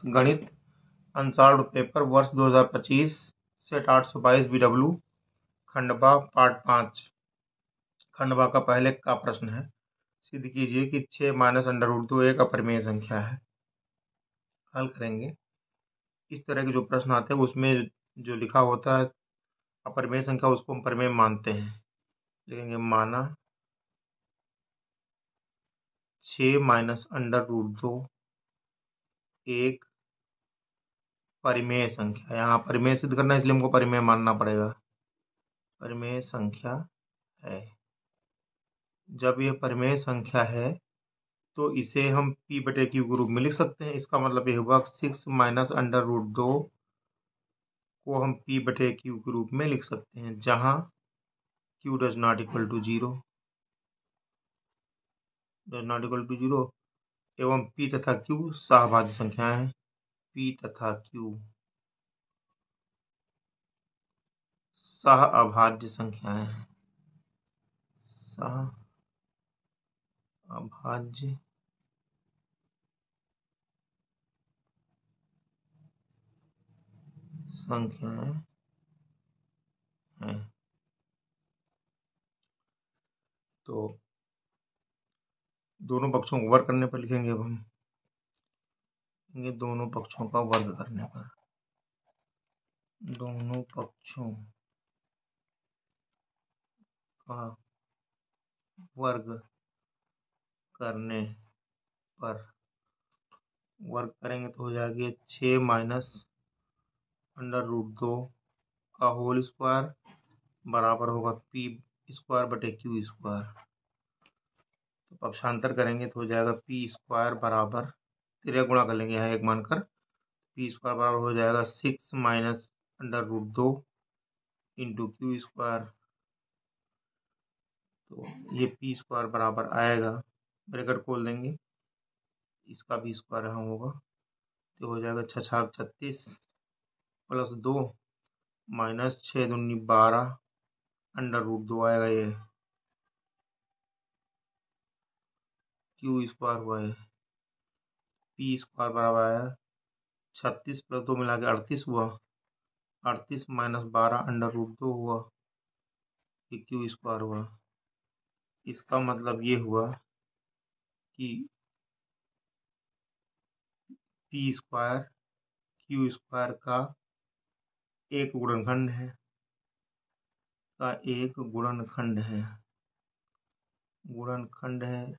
गणित unsolved paper वर्ष 2025 set 822 BW Khandwa part 5। Khandwa का पहले का प्रश्न है, सिद्ध कीजिए कि 6 माइनस अंडर रूट 2 एक अपरिमेय संख्या है। हल करेंगे। इस तरह के जो प्रश्न आते हैं उसमें जो लिखा होता है अपरिमेय संख्या उसको हम परिमेय मानते हैं। लिखेंगे माना 6 माइनस अंडर रूट 2 एक परिमेय संख्या। यहाँ परिमेय सिद्ध करना है इसलिए हमको परिमेय मानना पड़ेगा। परिमेय संख्या है। जब यह परिमेय संख्या है तो इसे हम p बटे क्यू के रूप में लिख सकते हैं। इसका मतलब यह हुआ 6 माइनस अंडर रूट 2 को हम p बटे क्यू के रूप में लिख सकते हैं, जहां q does not equal to 0 एवं p तथा q सहभाज्य संख्याएं हैं। p तथा q सहअभाज्य संख्याएं हैं। सहअभाज्य संख्याएं हैं। तो दोनों पक्षों को वर्ग करने पर लिखेंगे। अब हम ये दोनों पक्षों का वर्ग करने पर, दोनों पक्षों का वर्ग करने पर वर्ग करेंगे तो हो जाएगी 6 माइनस अंडर रूट 2 का होल स्क्वायर बराबर होगा p स्क्वायर बटे क्यू स्क्वायर। तो पक्षांतर करेंगे तो हो जाएगा p स्क्वायर बराबर, तिर्यक गुणा कर लेंगे यहाँ एक मानकर, p स्क्वायर बराबर हो जाएगा 6 minus under root 2 into q square. तो ये p स्क्वायर बराबर आएगा, ब्रैकेट खोल देंगे, इसका भी स्क्वायर यहाँ होगा तो हो जाएगा 6 36 प्लस 2 माइनस 6 दूनी 12 अंडर रूट 2 आएगा। ये क्यू स्क्वायर हुआ है, पी स्क्वायर बराबर आया 36 प्लस 2 मिला के 38 हुआ, 38 माइनस 12 अंडर रूट 2 हुआ, ये क्यू स्क्वायर हुआ। इसका मतलब ये हुआ कि पी स्क्वायर क्यू स्क्वायर का एक गुणनखंड है, गुणनखंड है।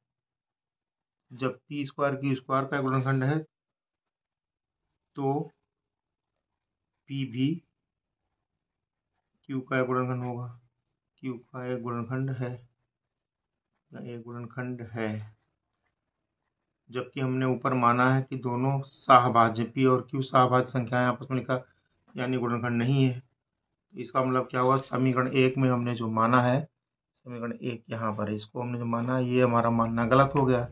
जब पी स्क्वायर क्यू स्क्वायर का गुणनखंड है तो पी भी क्यू का एक गुणनखंड होगा। क्यू का एक गुणनखंड है, जबकि हमने ऊपर माना है कि दोनों सहभाज्य पी और क्यू सहभाज्य संख्याएं आपस में लिखा यानी गुणनखंड नहीं है। तो इसका मतलब क्या हुआ, समीकरण 1 में हमने जो माना है, समीकरण 1 यहाँ पर है, इसको हमने जो माना ये हमारा मानना गलत हो गया।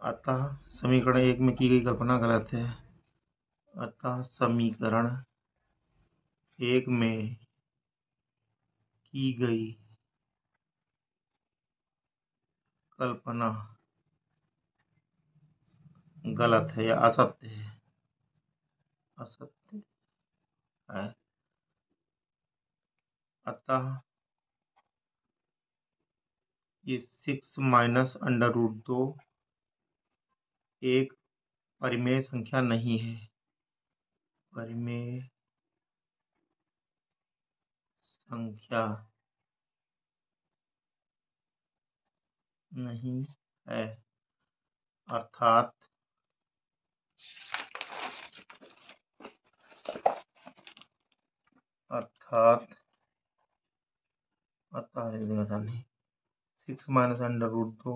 अतः समीकरण 1 में की गई कल्पना गलत है। अतः समीकरण 1 में की गई कल्पना गलत है या असत्य है, असत्य है। अतः ये 6 माइनस अंडर रूट 2 एक परिमेय संख्या नहीं है, परिमेय संख्या नहीं है। अर्थात नहीं, 6 माइनस अंडर रूट 2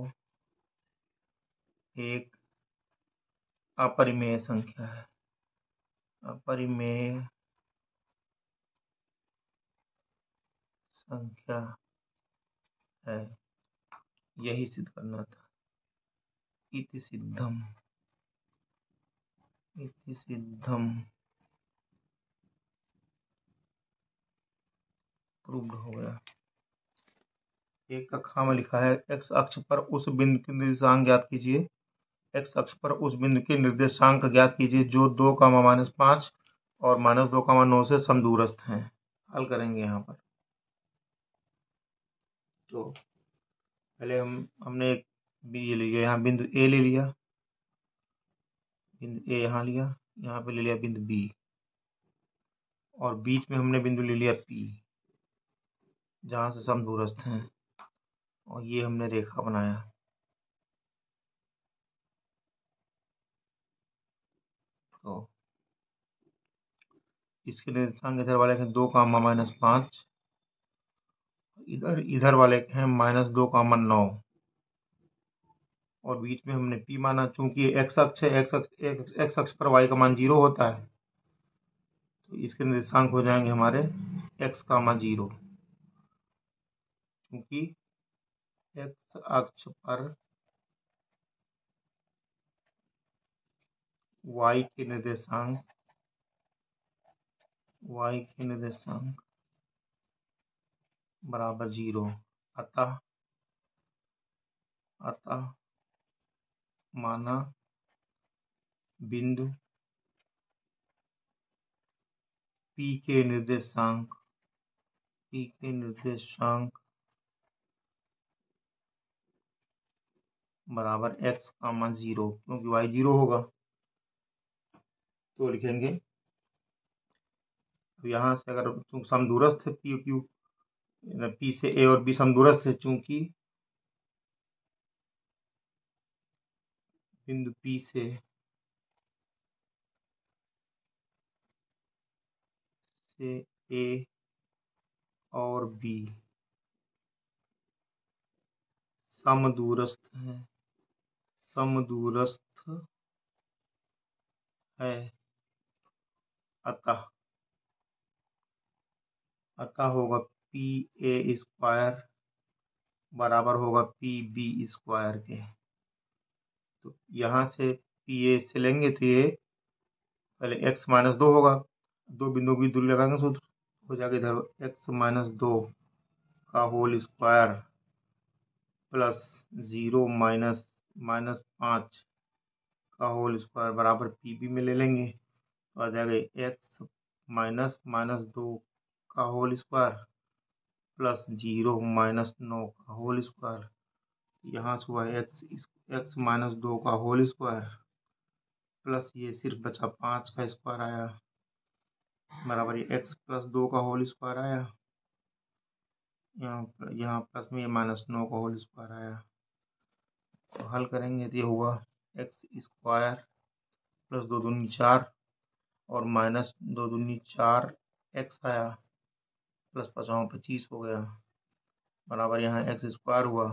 एक अपरिमेय संख्या है, अपरिमेय संख्या है, यही सिद्ध करना था। इति सिद्धम प्रूव्ड हो गया। एक कक्षा में लिखा है, एक्स अक्ष पर उस बिंदु की निर्देशांक ज्ञात कीजिए एक्स अक्ष पर उस बिंदु के निर्देशांक ज्ञात कीजिए जो 2, -5 और -2, 9 से समदूरस्थ हैं। हल करेंगे यहाँ पर। तो पहले हमने एक बी ले लिया, यहाँ बिंदु ए ले लिया, बिंदु ए यहाँ लिया, यहाँ पे ले लिया बिंदु बी, और बीच में हमने बिंदु ले लिया पी जहाँ से समदूरस्थ हैं, और ये हमने रेखा बनाया। तो इसके निर्देशांक इधर वाले हैं 2, -5, इधर वाले हैं -2, 9, और बीच में हमने P माना। चूंकि एक्स अक्ष है, एक्स अक्ष पर y का मान 0 होता है, तो इसके निर्देशांक हो जाएंगे हमारे x, 0, क्योंकि एक्स अक्ष पर y के निर्देशांक बराबर 0। अतः माना बिंदु P के निर्देशांक बराबर x, 0, क्योंकि y 0 होगा। तो लिखेंगे यहाँ से, अगर समदूरस्थ है P से A और B समदूरस्थ है, चूंकि बिंदु P से A और B समदूरस्थ है, अतः होगा PA² बराबर होगा PB² के। तो यहाँ से PA से लेंगे तो ये पहले x -2 होगा, 2 बिंदु की दूरी लगाएंगे, सूत्र हो जाएगा इधर x -2 का होल स्क्वायर प्लस 0 -5 का होल स्क्वायर बराबर PB में ले लेंगे, तो आ जाएगा x -2 का होल स्क्वायर प्लस 0 -9 का होल स्क्वायर। यहाँ से हुआ x -2 का होल स्क्वायर प्लस ये सिर्फ बचा 5 का स्क्वायर आया, बराबर ये x +2 का होल स्क्वायर आया, यहाँ प्लस में ये -9 का होल स्क्वायर आया। तो हल करेंगे तो ये हुआ x² प्लस 2 दूनी 4 और -2 दूनी 4 x आया, प्लस 5 25 हो गया, बराबर यहाँ x² हुआ,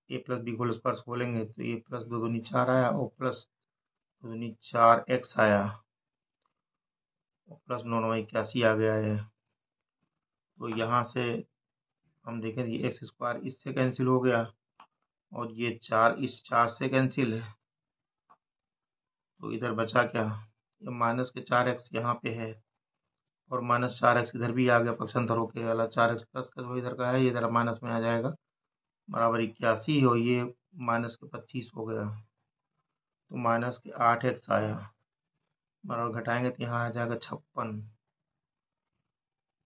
a + b होल स्क्वायर खोलेंगे तो ये प्लस 2 दूनी 4 आया और प्लस 2 दूनी 4 x आया, और प्लस 9 81 आ गया है। तो यहाँ से हम देखें ये x² इससे कैंसिल हो गया और ये 4 इस 4 से कैंसिल है, तो इधर बचा क्या, ये -4x यहाँ पे है और -4x इधर भी आ गया, पक्षांतर होके वाला 4x प्लस का जो इधर का है ये इधर माइनस में आ जाएगा, बराबर 81 और ये -25 हो गया, तो -8x आया, बराबर घटाएंगे तो यहाँ आ जाएगा 56।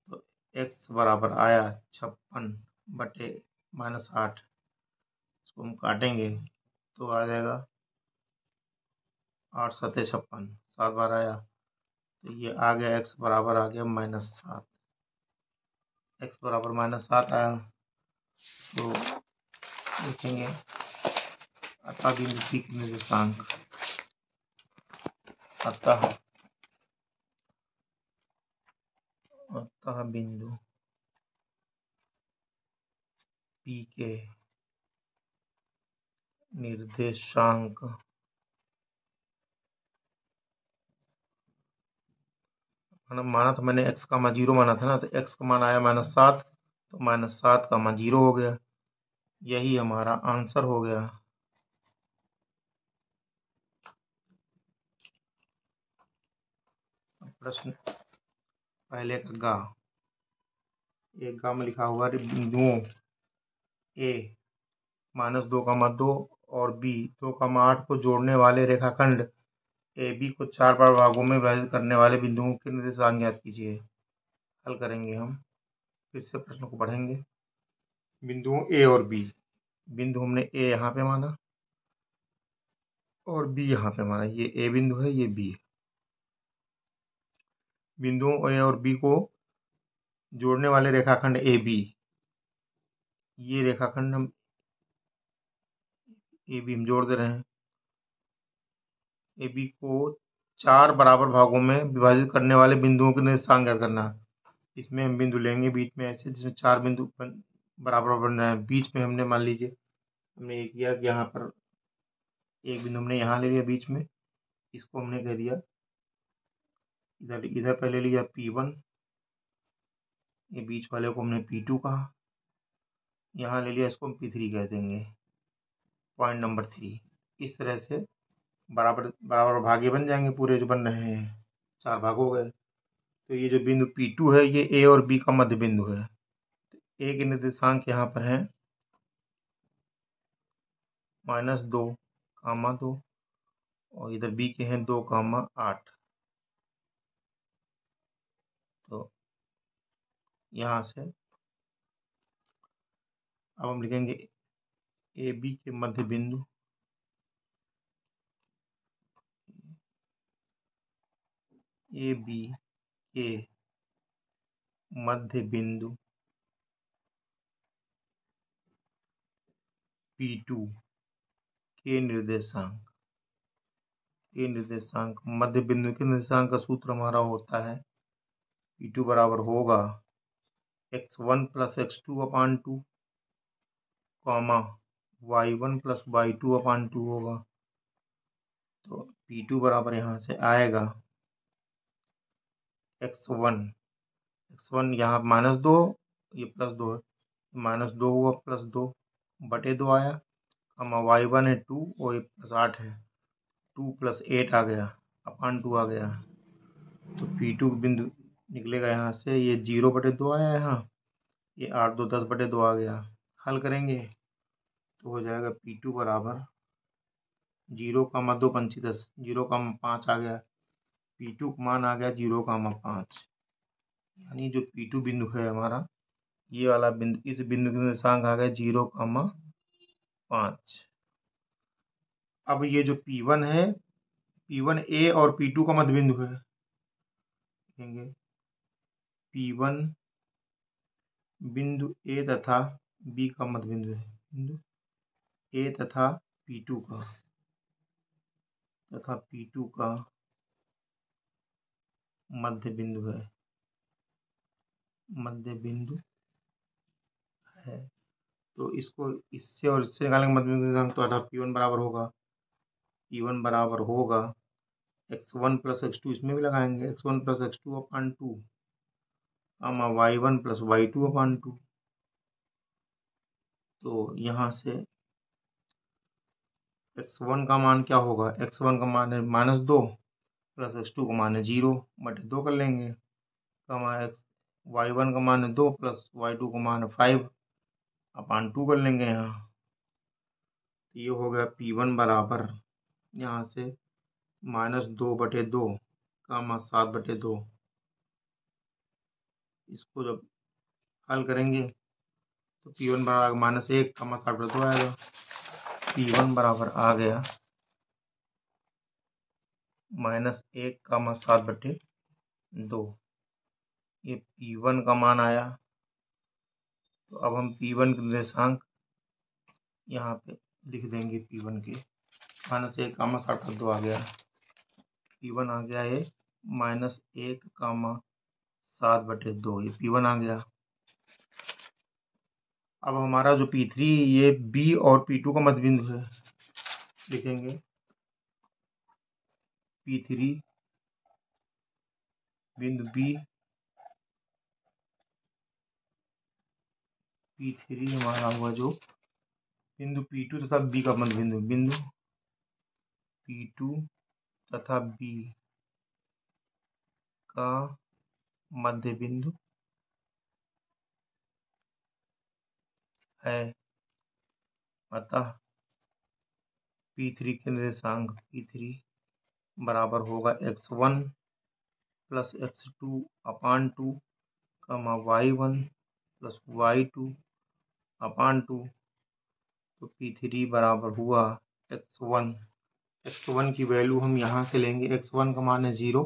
तो x बराबर आया 56 बटे -8, इसको हम काटेंगे तो आ जाएगा 8 × 7 = 56, 7 बार आया, तो ये आ गया x बराबर आ गया -7, x बराबर -7 आया। तो लिखेंगे अतः बिंदु P के निर्देशांक, अतः बिंदु P के निर्देशांक माना था मैंने x, 0 माना था ना, तो x का मान आया -7, तो -7, 0 हो गया, यही हमारा आंसर हो गया। प्रश्न पहले का गा, एक गा में लिखा हुआ बिंदुओं A -2, 2 और बी 2,8 को जोड़ने वाले रेखाखंड ए बी को 4 बार भागों में विभाजित करने वाले बिंदुओं के निर्देशांक ज्ञात कीजिए। हल करेंगे हम, फिर से प्रश्न को पढ़ेंगे। बिंदुओं ए और बी, बिंदु हमने ए यहाँ पे माना और बी यहाँ पे माना। ये ए बिंदु है, ये बी है। बिंदुओं ए और बी को जोड़ने वाले रेखाखंड ए बी, ये रेखाखंड हम ए बी हम जोड़ दे रहे हैं। ए बी को 4 बराबर भागों में विभाजित करने वाले बिंदुओं के निर्देशांक ज्ञात करना है। इसमें हम बिंदु लेंगे बीच में ऐसे, जिसमें 4 बिंदु बराबर बन रहे हैं। बीच में हमने मान लीजिए हमने ये किया कि यहाँ पर एक बिंदु हमने यहाँ ले लिया बीच में, इसको हमने कह दिया इधर पहले लिया P1, ये बीच वाले को हमने P2 कहा, यहाँ ले लिया इसको हम P3 कह देंगे। पॉइंट नंबर 3, इस तरह से बराबर बराबर भागे बन जाएंगे पूरे जो बन रहे हैं, 4 भाग हो गए। तो ये जो बिंदु P2 है ये ए और बी का मध्य बिंदु है। ए के निर्देशांक यहाँ पर है -2, 2 और इधर बी के हैं 2, 8। तो यहाँ से अब हम लिखेंगे ए बी के मध्य बिंदु, ए बी के मध्य बिंदु P2 के निर्देशांक, मध्य बिंदु के निर्देशांक का सूत्र हमारा होता है P2 बराबर होगा x1 + x2/2 y1 + y2/2 होगा। तो P2 बराबर यहाँ से आएगा x1 यहाँ -2, ये +2 है, -2 हुआ +2 बटे 2 आया, y1 है 2 और ये +8 है, 2 + 8 आ गया, /2 आ गया। तो P2 बिंदु निकलेगा यहाँ से, ये 0/2 आया यहाँ, ये 8 2 10 बटे 2 आ गया। हल करेंगे तो हो जाएगा P2 बराबर 0, 2 5 10, 0,5 आ गया। P2 का मान आ गया 0,5, यानी जो P2 बिंदु है हमारा, ये वाला बिंदु, इस बिंदु के निर्देशांक आ गया 0,5। अब ये जो P1 है, P1 ए और P2 का मध्य बिंदु है, देखेंगे P1 बिंदु ए तथा बी का मध्य बिंदु है, बिंदु ए तथा P2 का मध्य बिंदु है, तो इसको इससे और इससे निकालेंगे मध्य बिंदु निर्देशांक, तो अर्थात P1 बराबर होगा x1 + x2, इसमें भी लगाएंगे x1 + x2/2 y1 + y2/2। तो यहाँ से x1 का मान क्या होगा, x1 का मान है -2 + x2 का मान है 0/2 कर लेंगे, y1 का मान है 2 + y2 का मान है 5/2 कर लेंगे यहाँ। तो ये हो गया P1 बराबर यहाँ से -2/2 7/2। इसको जब हल करेंगे तो P1 बराबर -1, 7/2 आएगा। P1 बराबर आ गया -1, 7/2। ये P1 का मान आया। तो अब हम P1 के निर्देशांक यहाँ पे लिख देंगे, P1 के -1, 7/2 आ गया। P1 आ गया ये -1, 7/2, ये P1 आ गया। अब हमारा जो P3, ये B और P2 का मध्य बिंदु है, लिखेंगे P3 बिंदु B, P3 हमारा हुआ जो बिंदु P2 तथा B का मध्य बिंदु, बिंदु P2 तथा B का मध्य बिंदु है। अतः P3 के निर्देशांक P3 बराबर होगा x1 प्लस x2 अपान 2 कमा y1 प्लस y2 अपान 2। तो P3 बराबर हुआ x1 की वैल्यू हम यहाँ से लेंगे। x1 का मान है 0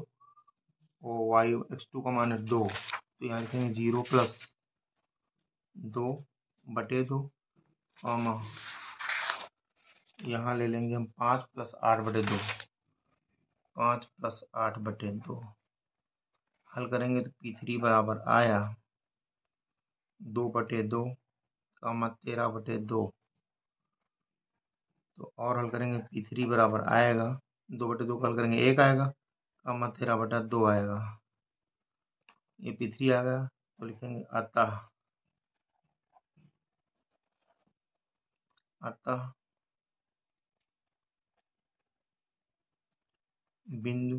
और x2 का मान है 2। तो यहाँ लिखेंगे 0 प्लस 2/2 कॉमा यहाँ ले लेंगे हम 5 प्लस 8/2। 5 प्लस 8/2 हल करेंगे तो P3 बराबर आया 2/2 कॉमा 13/2। तो और हल करेंगे P3 बराबर आएगा 2/2 का हल करेंगे 1 आएगा कॉमा 13/2 आएगा। ये P3 आ गया। तो लिखेंगे अतः बिंदु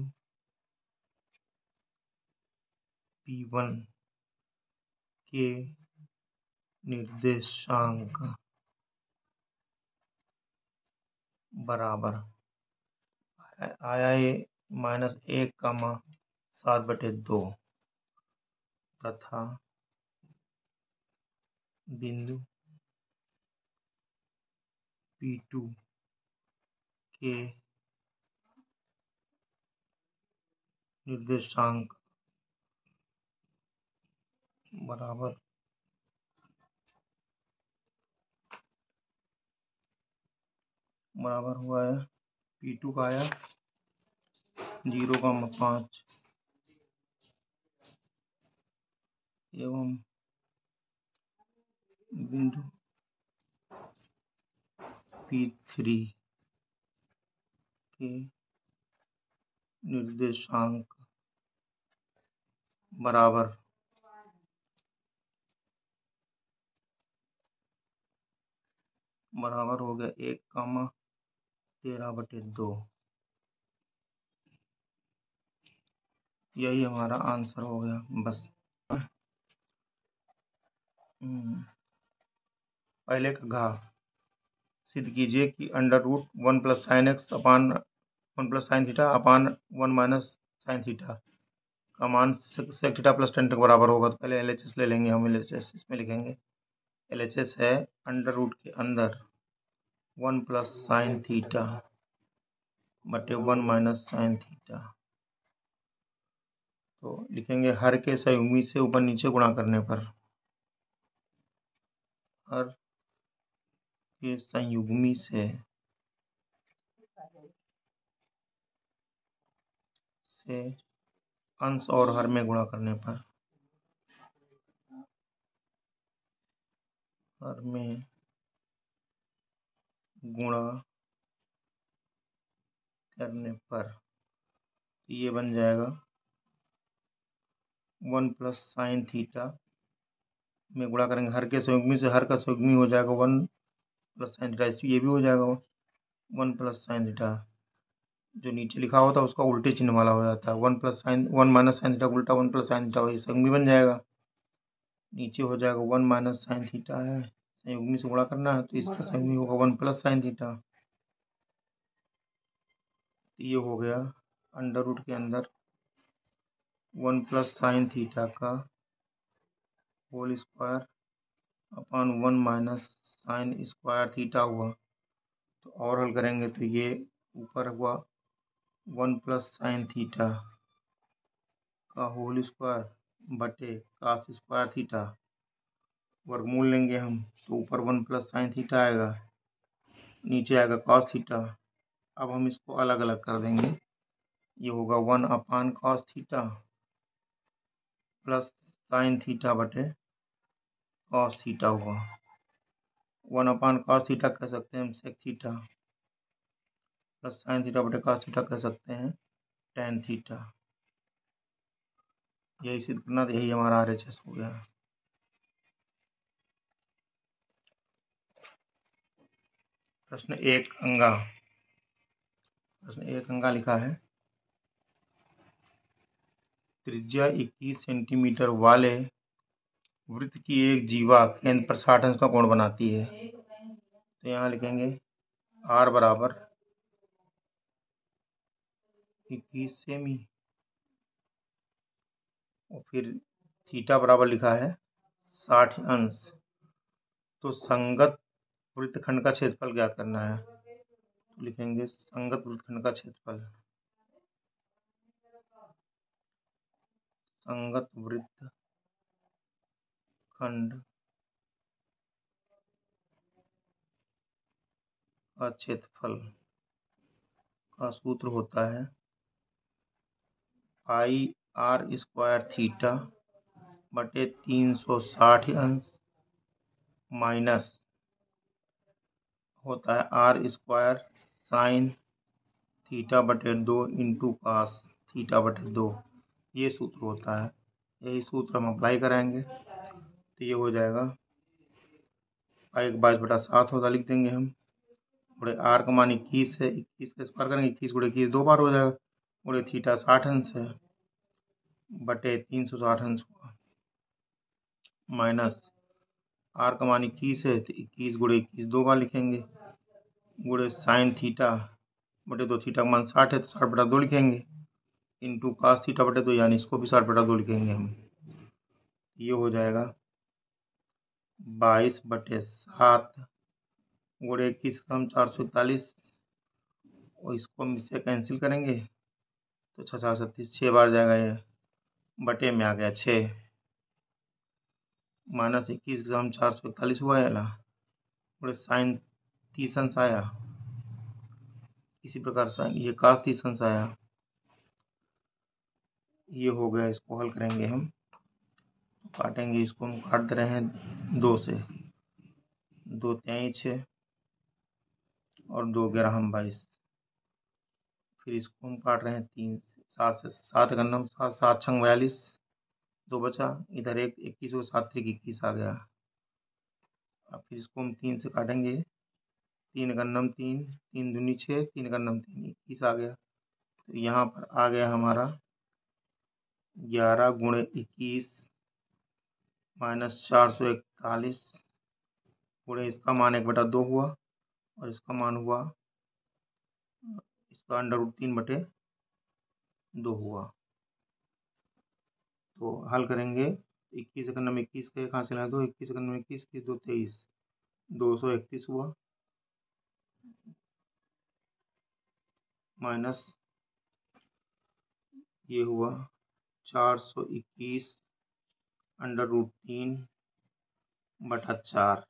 P1 के निर्देशांक बराबर आया ये -1 कमा 7/2 तथा बिंदु P2 के निर्देशांक बराबर हुआ है P2 का आया 0,5 एवं बिंदु P3 के निर्देशांक बराबर हो गया 1 कमा 13/2। यही हमारा आंसर हो गया। बस पहले का घा सिद्ध कीजिए कि √1 प्लस साइन एक्स अपान 1 plus sine theta upon 1 minus sign theta का मान सेक थीटा प्लस टेन तक बराबर होगा। तो पहले LHS ले लेंगे हम। LHS इसमें लिखेंगे LHS है √ के अंदर 1 प्लस साइन थीटा बटे 1 माइनस साइन थीटा। तो लिखेंगे हर के संयुग्मी से ऊपर नीचे गुणा करने पर हर के संयुग्मी से अंश और हर में गुणा करने पर हर में गुणा करने पर ये बन जाएगा 1 प्लस साइन थीटा में गुणा करेंगे हर के संयुग्मी से। हर का संयुग्मी हो जाएगा 1 प्लस साइन थीटा। ये भी हो जाएगा 1 प्लस साइन थीटा। जो नीचे लिखा होता है उसका उल्टे चिन्ह वाला हो जाता है। 1 माइनस साइन थीटा उल्टा 1 प्लस साइन थीटा वही संयुग्मी बन जाएगा। नीचे हो जाएगा 1 माइनस साइन थीटा है संयुग्मी से गुणा करना है तो इसका संयुग्मी होगा 1 प्लस साइन थीटा। तो ये हो गया √ के अंदर 1 प्लस साइन थीटा का whole square upon 1 minus sine square theta हुआ। तो और हल करेंगे तो ये ऊपर हुआ 1 प्लस साइन थीटा का होल स्क्वायर बटे कास स्क्वायर थीटा वर्गमूल लेंगे हम। तो ऊपर 1 प्लस साइन थीटा आएगा नीचे आएगा कॉस थीटा। अब हम इसको अलग अलग कर देंगे। ये होगा 1 upon cos theta plus sine theta बटे कॉस थीटा हुआ। 1 अपान कॉस थीटा कह सकते हैं हम sec theta plus sine theta बटे कॉस थीटा कह सकते हैं टेन थीटा। यही सिद्ध करना था। यही हमारा RHS हो गया। प्रश्न 1 अंगा लिखा है त्रिज्या 21 सेंटीमीटर वाले वृत्त की एक जीवा केंद्र पर 60 अंश का कोण बनाती है। तो यहाँ लिखेंगे R बराबर 21 सेमी और फिर थीटा बराबर लिखा है 60 अंश। तो संगत वृत्तखंड का क्षेत्रफल ज्ञात करना है, तो लिखेंगे संगत वृत्तखंड का क्षेत्रफल। संगत वृत्तखंड का क्षेत्रफल का सूत्र होता है पाई आर स्क्वायर थीटा बटे 360 अंश माइनस होता है आर स्क्वायर साइन थीटा बटे 2 इंटू कास थीटा बटे 2। ये सूत्र होता है, यही सूत्र हम अप्लाई कराएंगे तो ये हो जाएगा पाई 22/7 होता, लिख देंगे हम। गुणे आर का मान 21 है, 21 का स्क्वायर करेंगे, 21 गुणे 21 2 बार हो जाएगा। गुणे थीटा 60 अंश है बटे 360 अंश हुआ माइनस आर का मान 21 है तो 21 गुणे 21 2 बार लिखेंगे। गुणे साइन थीटा बटे 2, थीटा का मान 60 है तो 60/2 लिखेंगे इंटू कास थीटा बटे 2, यानी इसको भी 60/2 लिखेंगे हम। ये हो जाएगा 22/7 गुणे 21 का हम 441 और इसको हम इससे कैंसिल करेंगे तो 6×4 = 36, 6 बार जाएगा ये, बटे में आ गया 6 माइनस 21 का हम 441 हुआ है ना, और साइन 30 अंश आया। इसी प्रकार साइन ये कास 30 अंश आया। ये हो गया, इसको हल करेंगे हम, काटेंगे, इसको हम काट दे रहे हैं 2 से, 2 3 6 और 2 11 22। फिर इसको हम काट रहे हैं 3 से, 7 से, 7 गन्ना 7 7 6 42 2 बचा, इधर 1 21 और 7 3 21 आ गया। अब फिर इसको हम 3 से काटेंगे, 3 गन्नम 3 3 दूनी 6 3 गन्नम 3 21 आ गया। तो यहाँ पर आ गया हमारा 11 गुणे 21 माइनस 441 गुणे इसका मान 1/2 हुआ और इसका मान हुआ इसका √3/2 हुआ। तो हल करेंगे, 21 गन्नम 21 के कहाँ से लाए, 2 21 गन्नम 21 की 2 23 231 हुआ माइनस ये हुआ 421 √3/4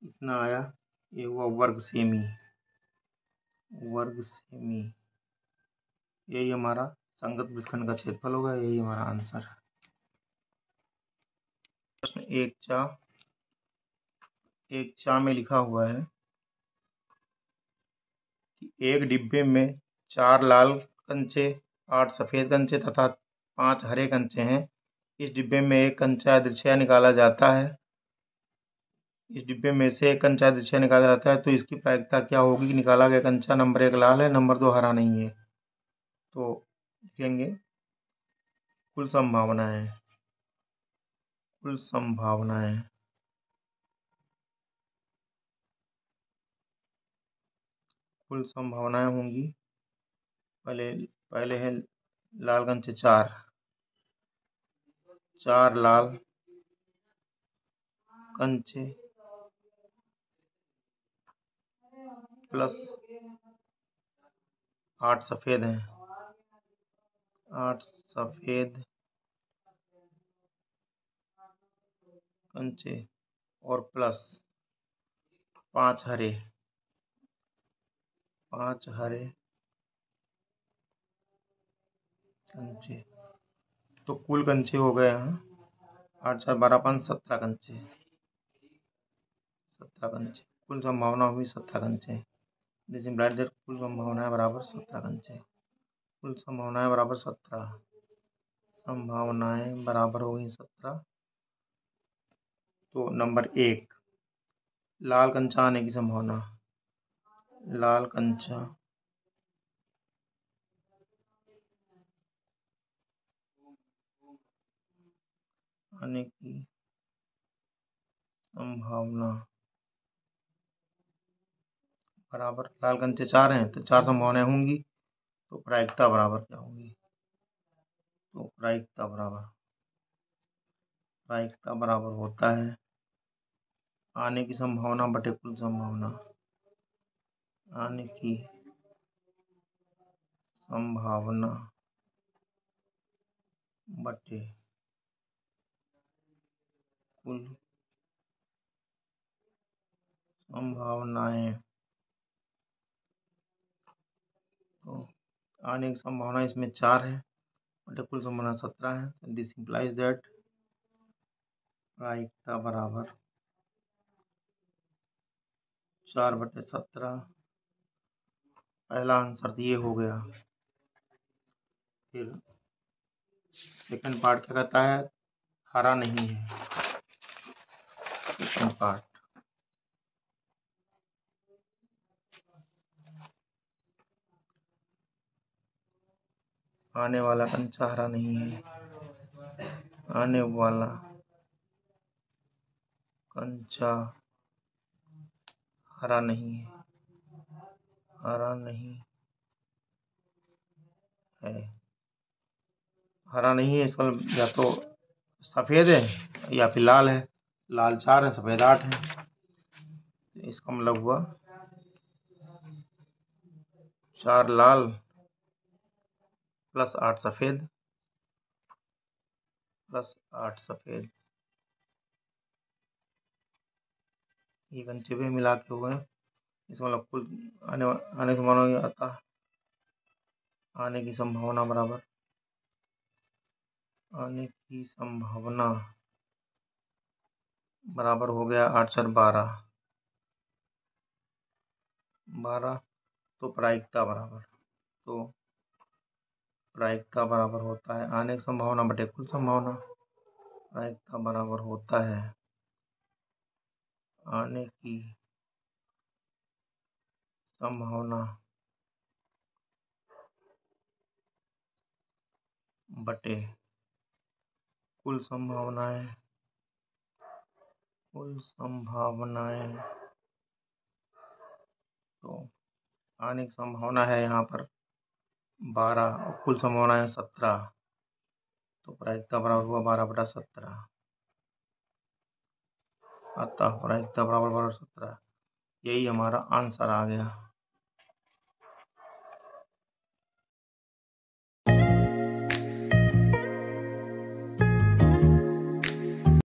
इतना आया। ये हुआ वर्ग सेमी। यही हमारा संगत वृत्तखंड का क्षेत्रफल होगा, यही हमारा आंसर। प्रश्न 1 में लिखा हुआ है कि एक डिब्बे में 4 लाल कंचे, 8 सफेद कंचे तथा 5 हरे कंचे हैं। इस डिब्बे में एक कंचा अदृश्य निकाला जाता है। इस डिब्बे में से एक कंचा अदृश्य निकाला जाता है तो इसकी प्रायिकता क्या होगी कि निकाला गया कंचा नंबर 1 लाल है, नंबर 2 हरा नहीं है। तो लिखेंगे कुल संभावनाएं होंगी। पहले है लाल कंचे 4 लाल कंचे प्लस 8 सफेद हैं, 8 सफेद कंचे और प्लस 5 हरे कंचे। तो कुल कंचे हो गए यहाँ 8 4 12 5 17 कंचे। कुल संभावना हुई 17 कंचे। दिस इम्प्लाइज दैट कुल संभावनाएं बराबर 17 कंचे। कुल संभावनाएं बराबर 17, संभावनाएं बराबर हो गई 17। तो नंबर 1 लाल कंचा आने की संभावना, लाल कंचा आने की संभावना बराबर, लाल कंचे 4 हैं तो 4 संभावनाएं होंगी तो प्रायिकता बराबर क्या होगी? तो प्रायिकता बराबर होता है आने की संभावना बटे कुल संभावना। आने की संभावना बटे कुल संभावनाएं। तो आने की संभावना इसमें 4 है बटे कुल संभावना 17 है। दिस इंप्लाइज दैट प्रायिकता बराबर 4/17। पहला आंसर तो ये हो गया। फिर सेकंड पार्ट क्या कहता है? हरा नहीं है। सेकंड पार्ट आने वाला कंचा हरा नहीं है। आने वाला कंचा हरा नहीं है। हरा नहीं है। हरा नहीं है इसका या तो सफ़ेद है या फिर लाल है। लाल 4 है, सफ़ेद 8 है। इसका मतलब हुआ 4 लाल प्लस 8 सफ़ेद प्लस 8 सफ़ेद। ये कंचे पे मिला के हुए हैं। इसका मतलब कुल आने की संभावना आता है आने की संभावना बराबर आने की संभावना बराबर हो गया 8 4 12। तो प्रायिकता बराबर होता है आने की संभावना बटे कुल संभावना। प्रायिकता बराबर होता है आने की संभावना बटे कुल संभावनाएं। तो आने की संभावना है यहाँ पर 12 और कुल संभावना है 17। तो प्रायिकता बराबर हुआ 12/17। अतः प्रायिकता बराबर 17। यही हमारा आंसर आ गया।